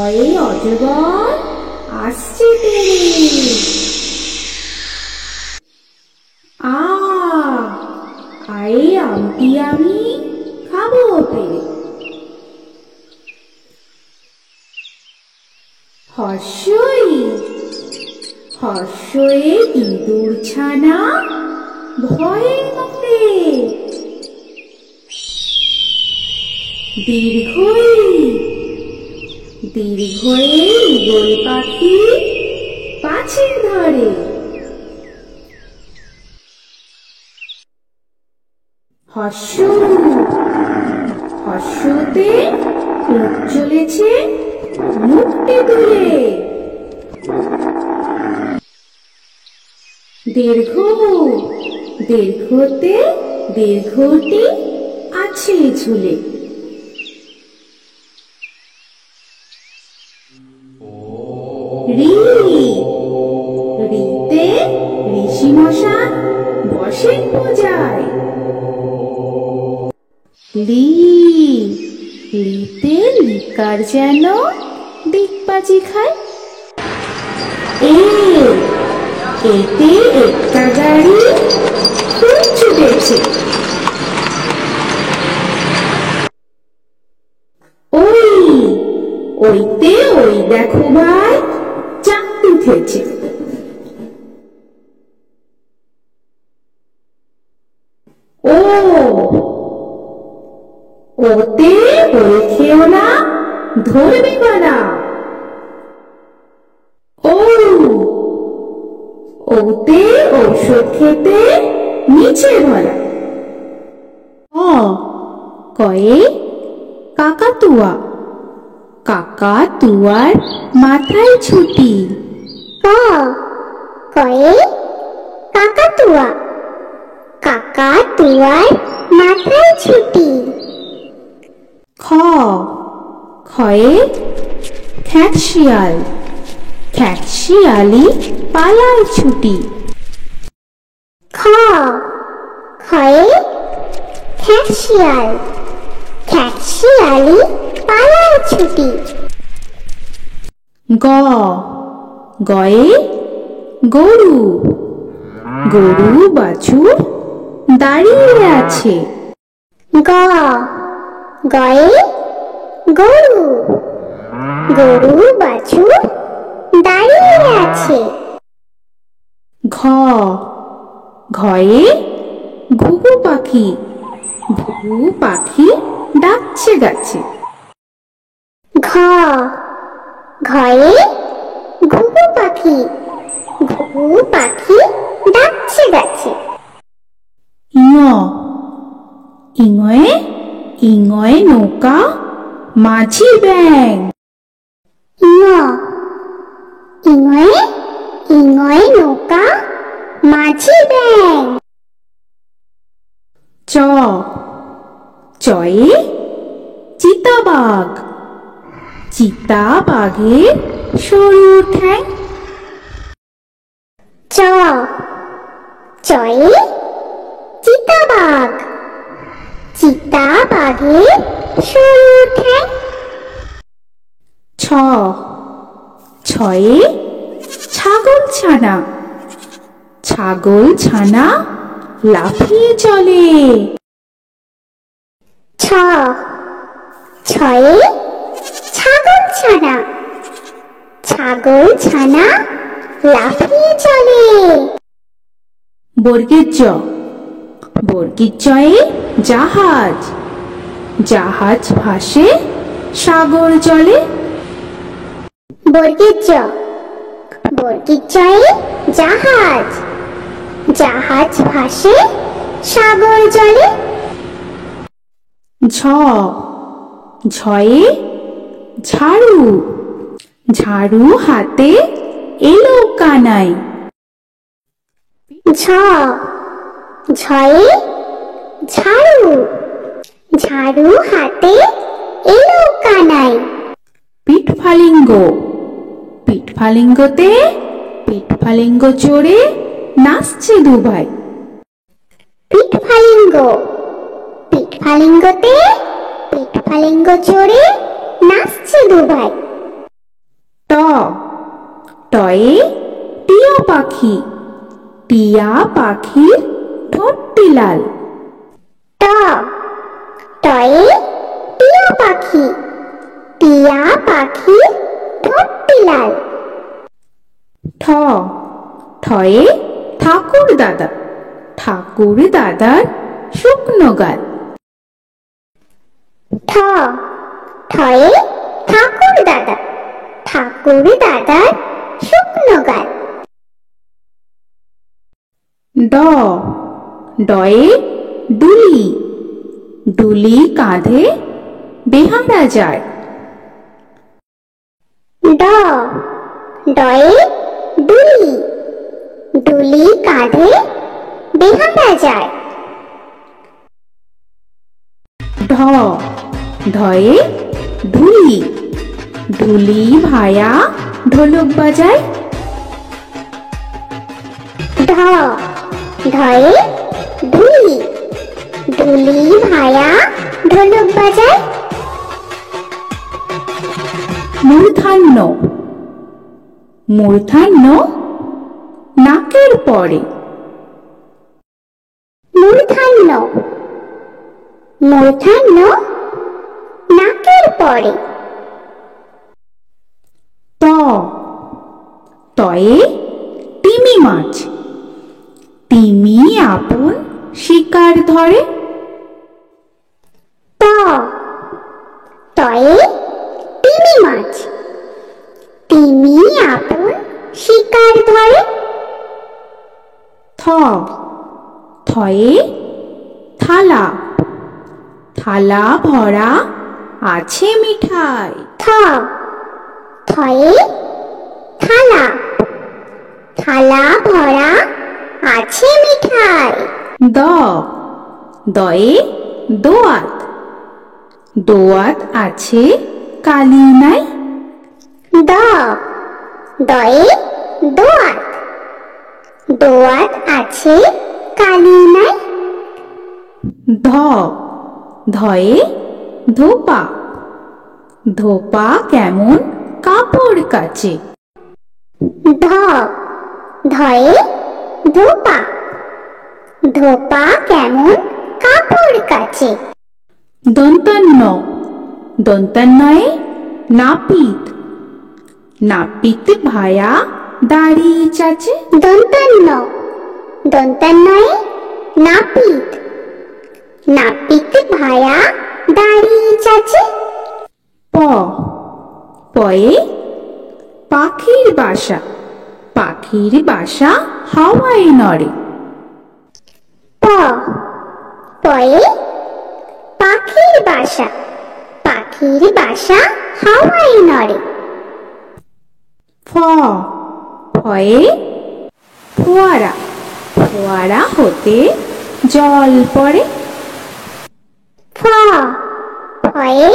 এই অজগর আসছে তেরে। এই আমটি আমি খাবো পেরে। হর্ষয়ে ইঁদুর ছানা ভয়ে মরে। দীর্ঘয়ে ঈগল পাখি পাছে ধরে। হর্ষতে উঠ চলেছে মুখটি তুলে। দীর্ঘতে দীর্ঘটি আছে ঝুলে। রিতে ঋষি মশাই বসেন পূজায়। লিতে লিকার যেন দিকবাজি খায়। এতে একটা গাড়ি খুব ছুটেছে। ওইতে ওই দেখো ভাই চাঁদ উঠেছে। ওতে ওই খেও না ধরবে গলা। ওতে ঔষধ খেতে নিচে ধরা। কয়ে কাকাতুয়া, কাকাতুয়ার মাথায় ছুটি। কয়ে কাকাতুয়া, কাকাতুয়ার মাথায় ছুটি। খয়ে খ্যাঁকশিয়াল, খ্যাঁকশিয়ালি পালায় ছুটি। খয়ে খ্যাঁকশিয়াল, খ্যাঁকশিয়ালি পালায় ছুটি। গয়ে গরু, গরু বাছুর দাঁড়িয়ে আছে। গয়ে গরু, গরু বাছুর দাঁড়িয়ে আছে। ঘয়ে ঘুঘু পাখি, ঘুঘু পাখি ডাকছে গাছে। ঘয়ে ঘুঘু পাখি, ঘুঘু পাখি ডাকছে গাছে। ইঙয়ে নৌকা মাঝি ব্যাং। ইঙয়ে নৌকা মাঝি ব্যাং। চয়ে চিতাবাঘ, চিতাবাঘের সরু ঠ্যাং। চয়ে চিতাবাঘ, চিতাবাঘের সরু ঠ্যাং। ছয়ে ছাগল ছানা, ছাগল ছানা লাফিয়ে চলে। ছয়ে ছাগল ছানা, ছাগল ছানা লাফিয়ে চলে। বর্গের জয়ে জাহাজ, জাহাজ ভাসে সাগর জলে। বর্গের জয়ে জাহাজ, জাহাজ ভাসে সাগর জলে। ঝয়ে ঝাড়ু, ঝাড়ু হাতে এলো কানাই। ঝয়ে ঝাড়ু, ঝাড়ু হাতে এলো কানাই। পিঠফালিঙ্গতে পিঠফালিঙ্গ চড়ে নাচছে দুভাই। পিঠ ফালিঙ্গতে পিঠ ফালিঙ্গ চড়ে নাচছে দুভাই। ট টয়ে টিয়া পাখি, টিয়া পাখির ঠোঁটটি লাল। ট টয়ে টিয়া পাখি, টিয়া পাখির ঠোঁটটি লাল। ঠ ঠয়ে ঠাকুর দাদা, ঠাকুর দাদার শুকনো গাল। ঠ ঠয়ে ঠাকুর দাদা, ঠাকুর দাদার শুকনো গাল। ড ডয়ে ডুলি, ডুলি কাঁধে বেহারা যায়। ড ডয়ে ডুলি, ডুলি কাঁধে বেহারা যায়। ঢ ঢয়ে ঢুলি, ঢুলি ভায়া ঢোলক বাজায়। ঢ ঢয়ে ঢুলি, ঢুলি ভায়া ঢোলক বাজায়। মূর্ধান্য মূর্ধান্য নাকের পরে। মূর্ধান্য মূর্ধান্য নাকের পরে। ত তয়ে তিমি মাছ, তিমি আপন শিকার ধরে। ত তয়ে তিমি মাছ, তিমি আপন শিকার ধরে। থ থয়ে থালা, থালা ভরা আছে মিঠাই। থ থয়ে থালা, থালা ভরা আছে মিঠাই। দ দয়ে দোয়াত, দোয়াত আছে কালি নাই। দ দয়ে দোয়াত, দোয়াত আছে কালি নাই। ধ ধয়ে ধোপা, ধোপা কেমন কাপড় কাচে। ধ ধয়ে ধোপা, ধোপা কেমন কাপড় কাচে। দন্তান্ন দন্তান্নয়ে নাপিত, নাপিত ভায়া দাড়ি চাচে। দন্তান্ন দন্তান্নয়ে নাপিত, নাপিত ভায়া দাড়ি চাচে। প পয়ে পাখির বাসা, পাখির বাসা হাওয়ায় নড়ে। প পয়ে পাখির বাসা, পাখির বাসা হাওয়ায় নড়ে। ফ ফয়ে ফোয়ারা, ফোয়ারা হতে জল পড়ে। ফ ফয়ে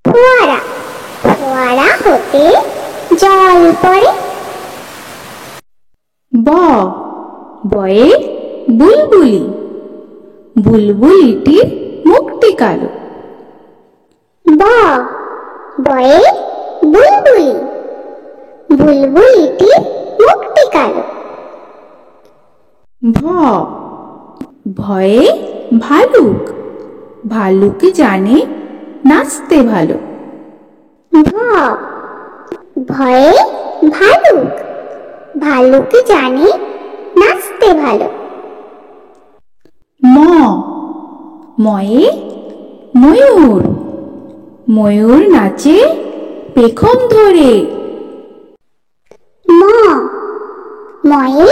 ফোয়ারা, ফোয়ারা হতে জল পড়ে। ব বয়ে বুলবুলি, বুলবুলিটির মুখটি কালো। ব বয়ে বুলবুলি, বুলবুলিটির মুখটি কালো। ভ ভয়ে ভালুক, ভালুক জানে নাচতে ভালো। ভ ভয়ে ভালুক, ভালুক জানে নাচতে ভালো। ম ময়ে ময়ূর, ময়ূর নাচে পেখম ধরে। ম ময়ে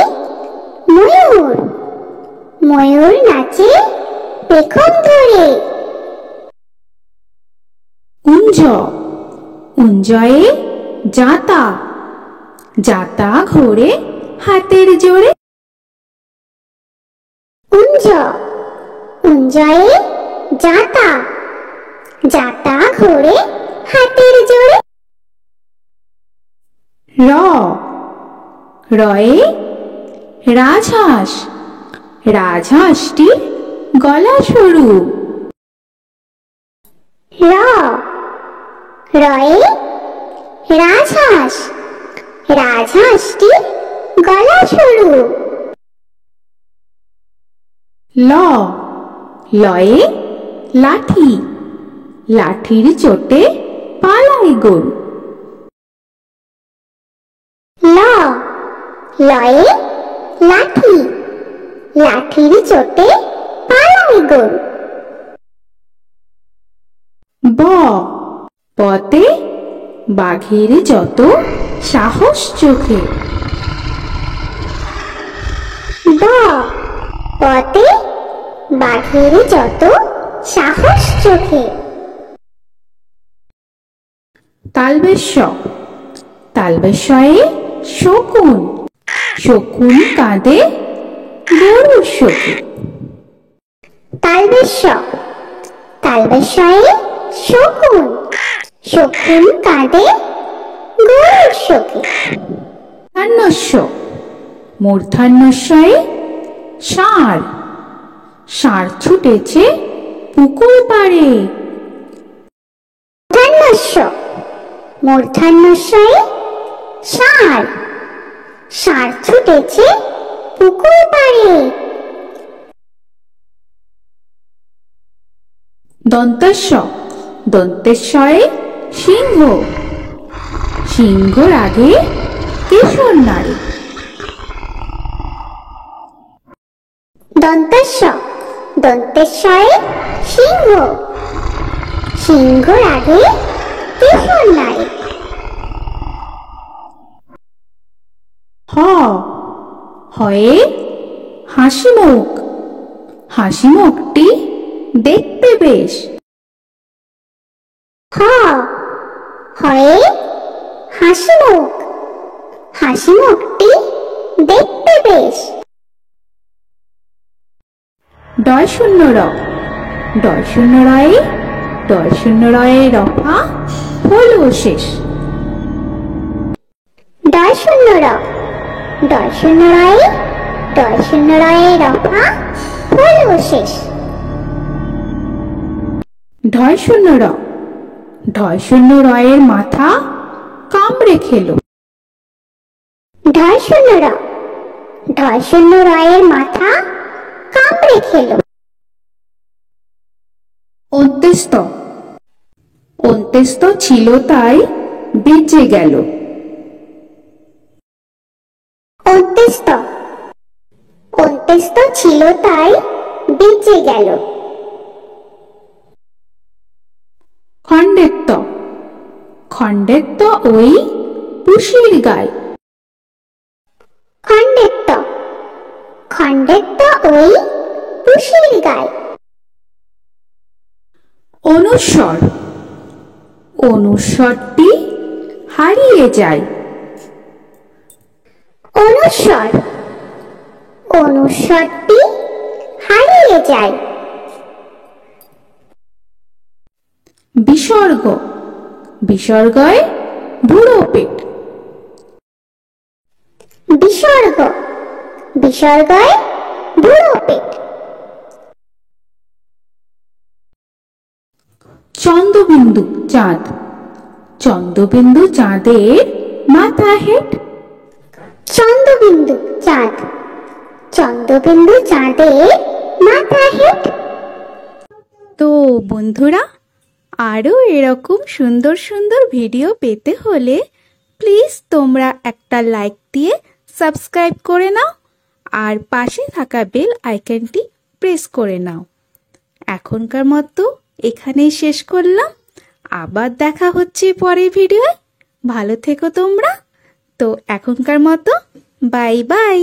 ময়ূর, ময়ূর নাচে পেখম ধরে। কুঞ্জ কুঞ্জয়ে জাতা, জাতা ঘোরে হাতের জোরে। কুঞ্জ কুঞ্জয়ে জাতা, জাতা ঘোরে হাতের জোরে। র রয়ে রাজহাঁস, রাজহাঁসটির গলা সরু। র রয়ে রাজহাঁস, রাজহাঁসটি গলা সরু। ল লয়ে লাঠি, লাঠির চোটে পালায় গরু। ল লয়ে লাঠি, লাঠির চোটে পালায় গরু। ব বতে বাঘের যত সাহস চোখে। ব বতে বাঘের যত সাহস চোখে। তালবেশ তালবেশয়ে শকুন, শকুন কাঁদে গরুর শোকে। তালবেশ তালবেশয়ে শকুন, শকুন কাঁদে গরুর শোকে। মূর্ধন্যস্য মূর্ধন্যস্বয়ে ষাঁড়, ষাঁড় ছুটেছে পুকুর পাড়ে। মূর্ধন্যস্য মূর্ধন্যস্বয়ে ষাঁড়, ষাঁড় ছুটেছে পুকুর পাড়ে। দন্তস্য দন্তেশ্বয়ে সিংহ, সিংহর আগে কেশর নাড়ে। দন্তস্য দন্তেশ্বয়ে সিংহ, সিংহর আগে কেশর নাড়ে। হ হয়ে হাসি মুখ, হাসি মুখটি দেখতে বেশ। হ হয়ে হাসি মুখ, হাসি মুখটি দেখতে বেশ। ডয় শূন্য র, ডয় শূন্য রয়ে, ডয় শূন্য রয়ে রফা হলো শেষ। ডয় শূন্য র, ডয় শূন্য রয়ে, ডয় শূন্য রয়ে রফা হলো শেষ। ঢয় শূন্য র, ঢয় শূন্য রয়ের মাথা কামড়ে খেলো। ঢয় শূন্য র, ঢয় শূন্য রয়ের মাথা কামড়ে খেলো। অন্ত্যেস্ত অন্ত্যেস্ত ছিল তাই বেঁচে গেল। অন্ত্যেস্ত অন্ত্যেস্ত ছিল তাই বেঁচে গেল। খণ্ডেত্ব খণ্ডেত্ব ওই পুষির গায়। খণ্ডেত্ব খণ্ডেত্ব ওই পুষির গায়। অনুস্বর অনুস্বরটি হারিয়ে যায়। অনুস্বর অনুস্বরটি হারিয়ে যায়। বিসর্গ বিসর্গয় বুড়ো পেট। বিসর্গ বিসর্গয় বুড়ো পেট। চন্দ্রবিন্দু চাঁদ, চন্দ্রবিন্দু চাঁদের মাথা হেট। চন্দ্রবিন্দু চাঁদ, চন্দ্রবিন্দু চাঁদের মাথা হেট। তো বন্ধুরা, আরও এরকম সুন্দর সুন্দর ভিডিও পেতে হলে প্লিজ তোমরা একটা লাইক দিয়ে সাবস্ক্রাইব করে নাও আর পাশে থাকা বেল আইকনটি প্রেস করে নাও। এখনকার মতো এখানেই শেষ করলাম, আবার দেখা হচ্ছে পরের ভিডিওয়। ভালো থেকো তোমরা। তো এখনকার মতো বাই বাই।